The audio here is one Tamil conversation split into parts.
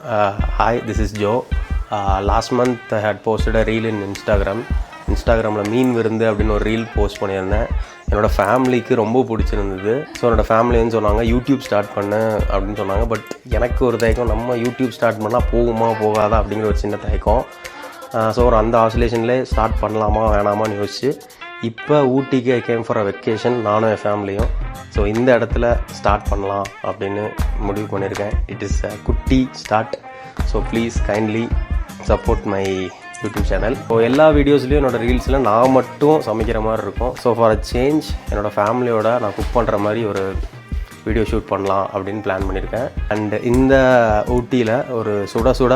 Hi, this is Joe. Last month I had posted a reel in இன்ஸ்டாகிராமில் மீன் விருந்து அப்படின்னு ஒரு ரீல் போஸ்ட் பண்ணியிருந்தேன். என்னோடய ஃபேமிலிக்கு ரொம்ப பிடிச்சிருந்தது. ஸோ என்னோடய ஃபேமிலின்னு சொன்னாங்க யூடியூப் ஸ்டார்ட் பண்ணு அப்படின்னு சொன்னாங்க. பட் எனக்கு ஒரு தயக்கம், நம்ம யூடியூப் ஸ்டார்ட் பண்ணால் போகுமா போகாதா அப்படிங்கிற ஒரு சின்ன தயக்கம். ஸோ ஒரு அந்த ஆசிலேஷன்லேயே ஸ்டார்ட் பண்ணலாமா வேணாமான்னு யோசிச்சு இப்போ ஊட்டிக்கு I came for a vacation, நானும் என் ஃபேமிலியும். ஸோ இந்த இடத்துல ஸ்டார்ட் பண்ணலாம் அப்படின்னு முடிவு பண்ணியிருக்கேன். இட் இஸ் அ குட்டி start. So please kindly support my YouTube channel. So எல்லா வீடியோஸ்லேயும் என்னோடய ரீல்ஸில் நான் மட்டும் சமைக்கிற மாதிரி இருக்கும். ஸோ ஃபார் அ சேஞ்ச் என்னோடய ஃபேமிலியோட நான் குக் பண்ணுற மாதிரி ஒரு வீடியோ ஷூட் பண்ணலாம் அப்படின்னு பிளான் பண்ணியிருக்கேன். அண்டு இந்த ஊட்டியில் ஒரு சுட சுட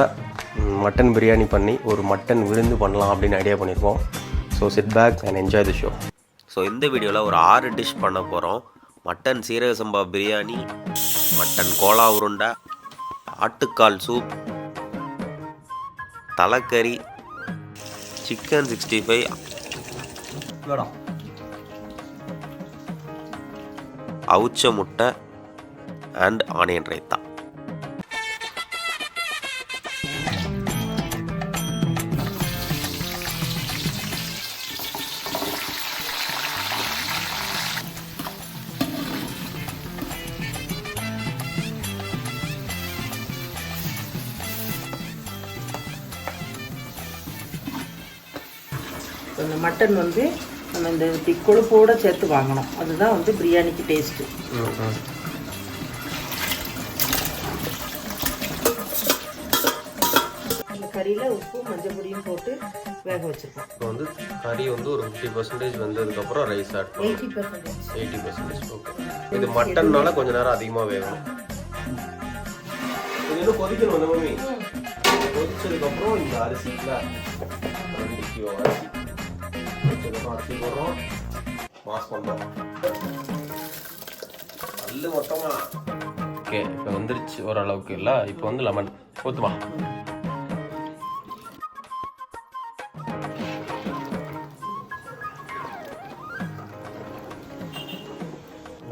மட்டன் பிரியாணி பண்ணி ஒரு மட்டன் விருந்து பண்ணலாம் அப்படின்னு ஐடியா பண்ணியிருக்கோம். So sit back and enjoy the show. So இந்த வீடியோவில் ஒரு 6 டிஷ் பண்ண போகிறோம். மட்டன் சீரக சம்பா பிரியாணி, மட்டன் கோலா உருண்டை, ஆட்டுக்கால் சூப், தலைக்கறி, சிக்கன் 65, அவுச்ச முட்டை அண்ட் ஆனியன் ரைத்தா. இந்த மட்டன் வந்து நம்ம இந்த கொழுப்போடு சேர்த்து வாங்கணும். அதுதான் வந்து பிரியாணிக்கு டேஸ்ட்டு. இந்த கறியில் உப்பு மஞ்சள் பொடியும் போட்டு வேக வச்சுருக்கோம். இப்போ வந்து கறி வந்து ஒரு 50% வந்ததுக்கப்புறம் ரைஸ் ஆட் பண்ணணும். 80%. ஓகே. இது மட்டன்னால கொஞ்சம் நேரம் அதிகமாக வேகணும். இது இன்னும் கொதிக்கணும் அந்த மம்மி. கொதிச்சதுக்கப்புறம் இந்த அரிசியில் 2 கிலோ அரிசி அரிசி போடுறோம், மாஸ் பண்ணுறோம் நல்ல மொத்தமாக. ஓகே, இப்போ வந்துருச்சு ஓரளவுக்கு. இல்லை இப்போ வந்து லெமன் ஊற்றுமா.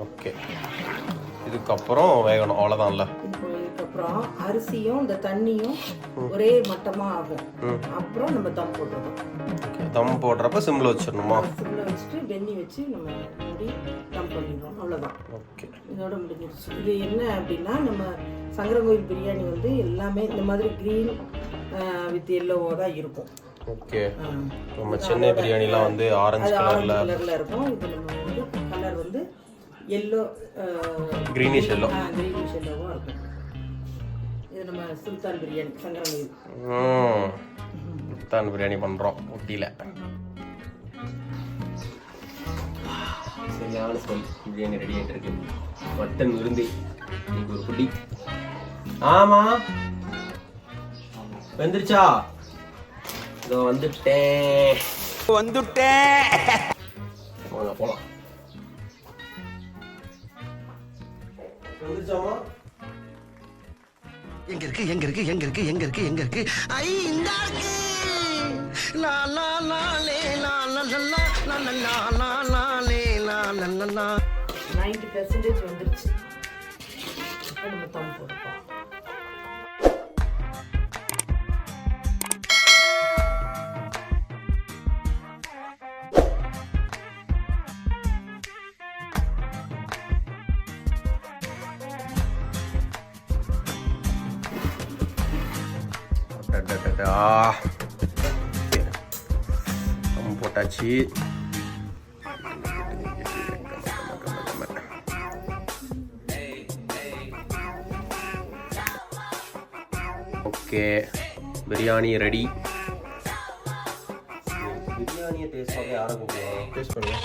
ஓகே, இதுக்கப்புறம் வேகணும், அவ்வளோதான்ல. இதுக்கப்புறம் அரிசியும் இந்த தண்ணியும் ஒரே மட்டமாக ஆகும். அப்புறம் நம்ம தம் போட்டுருக்கோம். தம் போடுறப்ப சிம்மில் வச்சிடணுமா? சிம்மில் வச்சுட்டு வெந்நி வச்சு நம்ம மூடி தம் பண்ணிடுறோம். அவ்வளோதான். ஓகே, இதோட முடிஞ்சிருச்சு. இது என்ன அப்படின்னா, நம்ம சங்கரங்கோயில் பிரியாணி வந்து எல்லாமே இந்த மாதிரி க்ரீன் வித் எல்லோவோ தான் இருக்கும். ஓகே, நம்ம சென்னை பிரியாணிலாம் வந்து ஆரஞ்சு கலரில் இருக்கும். இது நம்ம வந்து கலர் வந்து எல்லோ, க்ரீனிஷ் எல்லோ, க்ரீனிஷ் எல்லோவாக இருக்கும். இது நம்ம சுல்தான் பிரியாணி, சங்கரங்கோயில் சுல்தான் பிரியாணி பண்ணுறோம் ஊட்டியில். சரியான ஸ்மெல். பிரியாணி ரெடி ஆகிட்டு இருக்கு. மட்டன் விருந்து இன்னைக்கு ஒரு குட்டி. ஆமா வந்துருச்சா? இதோ வந்துட்டேன். போலாம் போலாம். வந்துருச்சாமா? எங்க இருக்கு எங்க இருக்கு எங்க இருக்கு எங்க இருக்கு எங்க இருக்கு? ஐ இந்த இருக்கு. லா லா லா லே லா லா லா லா லா லா லா லே லா லா லா லா. 90% வந்துருச்சு. நம்ம தம் போடுறோம். போட்டாச்சு. Okay, biryani ready. பிரியாணியை டேஸ்ட் பண்ண யாரும் டேஸ்ட் பண்ணுவோம்.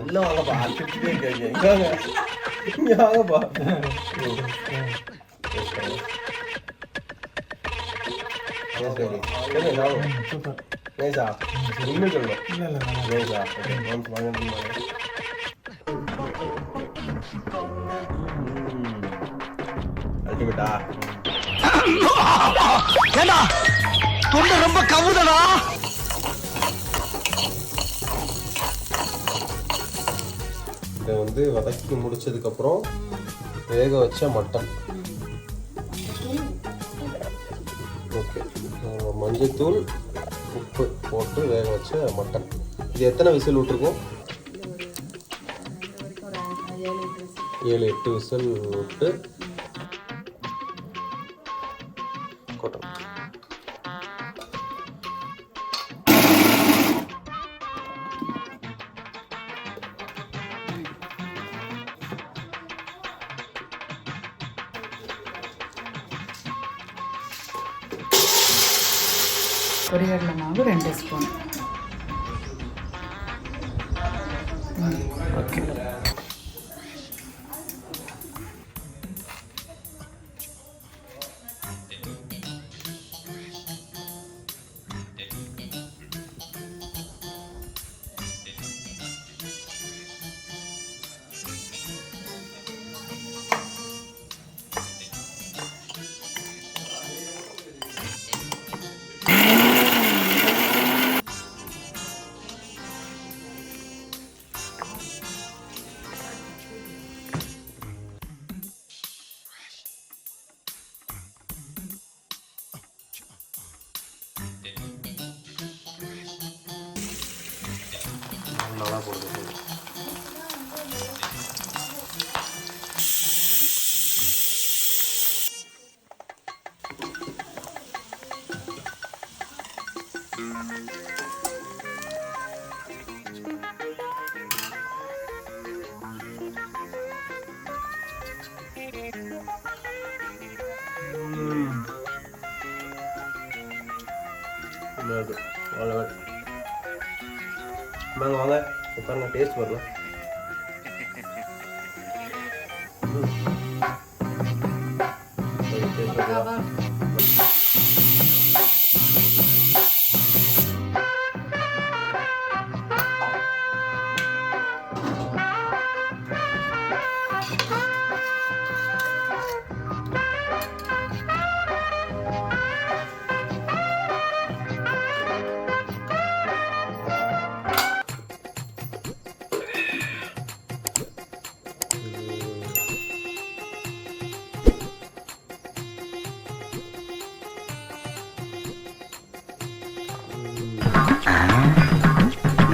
உள்ள வாங்கப்பா, அடிச்சுட்டே இருக்காங்க. இங்கே வாங்கப்பா. டேஸ்ட் பண்ணுவோம். நைஸா? இன்னும் சொல்லணும். நைஸா? அல்டிமேட்டா? ஏண்டா தொண்டை ரொம்ப கவுதடா. இதை வந்து வதக்கி முடிச்சதுக்கப்புறம் வேக வச்ச மட்டன். மஞ்சத்தூள், உப்பு போட்டு வேக வச்ச மட்டன். இது எத்தனை விசில் விட்டுருக்கோம்? 7-8 விசில் விட்டு கொட்டணும். பொரிகடலை மாவு 2 ஸ்பூன். ஓகே. நல்லா போடுது. வாங்க வாங்க உட்காருங்க, டேஸ்ட் வரலாம்.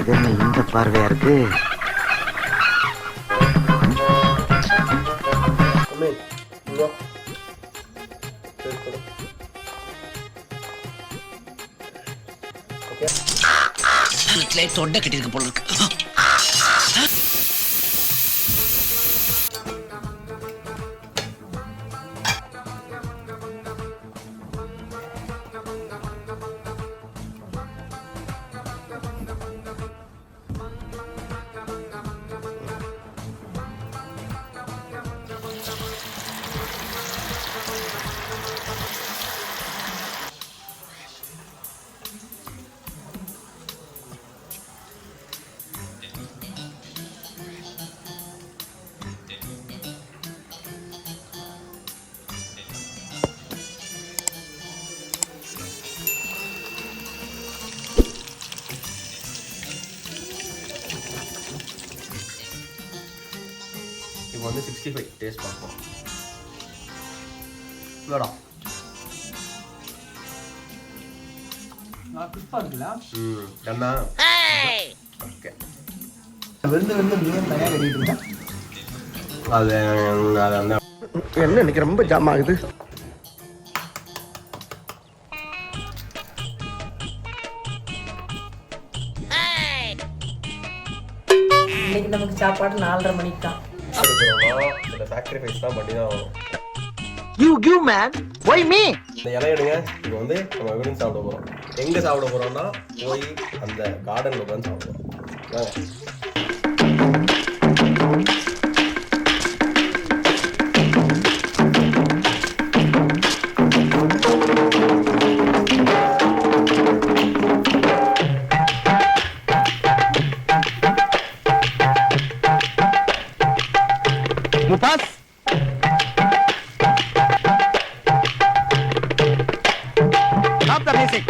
இது என்ன இந்த பார்வையா இருக்கு? தொண்டை கட்டிருக்கு போல இருக்கு. இப்போ வந்து 65 டேஸ்ட் பார்ப்போம். வேடா கிறிஸ்பா இருக்குல்ல? கண்ணா. ஓகே. விருந்து மீன் தனியாக கட்டிட்டு இருக்கேன். அது அந்த என்ன இன்னைக்கு ரொம்ப ஜாம் ஆகுது. இன்னைக்கு நமக்கு சாப்பாடு 4:30 மணிக்கு தான். சில சாக்ரிஃபைஸ் தான் பண்ணி தான் ஆகணும். You give man, why me? இந்த இலை எடுங்க. இப்போ வந்து நம்ம விருந்து சாப்பிட போகிறோம். எங்கே சாப்பிட போகிறோம்னா போய் அந்த கார்டனில் உட்காந்து சாப்பிட போகிறோம். வாங்க. Mupas. Stop the music.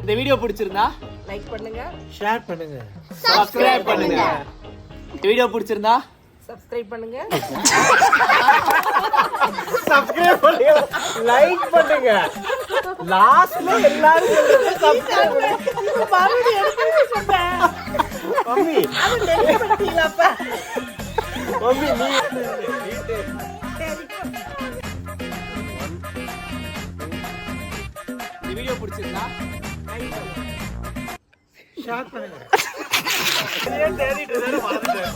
இந்த வீடியோ பிடிச்சிருந்தா லைக் பண்ணுங்க, ஷேர் பண்ணுங்க, சப்ஸ்கிரைப் பண்ணுங்க. இந்த வீடியோ பிடிச்சிருந்தா சப்ஸ்கிரைப் பண்ணுங்க, சப்ஸ்கிரைப் பண்ணுங்க, லைக் பண்ணுங்க. லாஸ்ட்ல எல்லாரும் சொல்றது சப்ஸ்கிரைப் பண்ணுங்க. மறுபடியும் எடுத்து சொன்னேன். மம்மி அது டெலிட் பண்ணிட்டீங்களாப்பா? மம்மி நீ இந்த வீடியோ பிடிச்சிருந்தா ஷேர் பண்ணுங்க. ஏன் தேடிட்டு மறந்துட்டேன்.